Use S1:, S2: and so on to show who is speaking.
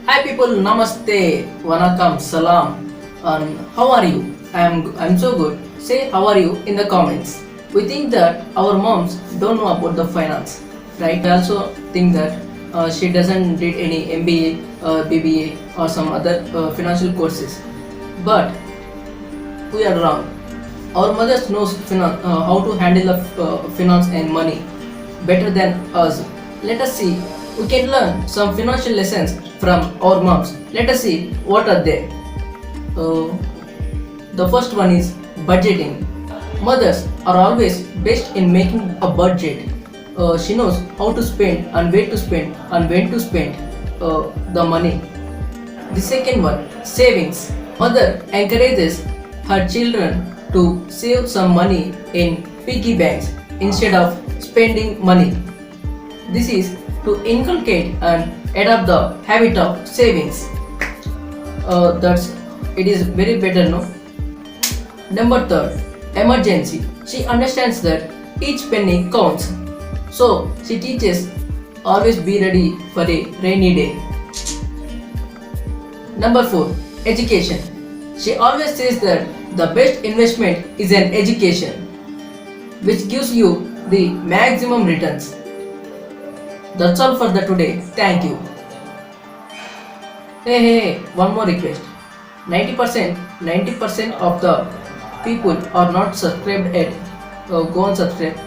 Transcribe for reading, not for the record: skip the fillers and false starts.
S1: Hi people, namaste, wanakam, salam, and how are you? I'm so good. Say how are you in the comments. We think that our moms don't know about the finance, right? We also think that she doesn't did any MBA, BBA, or some other financial courses. But we are wrong. Our mothers knows how to handle the finance and money better than us. Let us see. We can learn some financial lessons from our moms. Let us see what are they. Uh, the first one is budgeting. Mothers are always best in making a budget. She knows how to spend and where to spend and when to spend the money. The second one, savings. Mother encourages her children to save some money in piggy banks instead of spending money. This is to inculcate and adopt the habit of savings. That's it is very better, no? Number third, emergency. She understands that each penny counts. So she teaches always be ready for a rainy day. Number 4. Education. She always says that the best investment is an education which gives you the maximum returns. That's all for the today. Thank you. Hey, one more request. 90% of the people are not subscribed yet. Go and subscribe.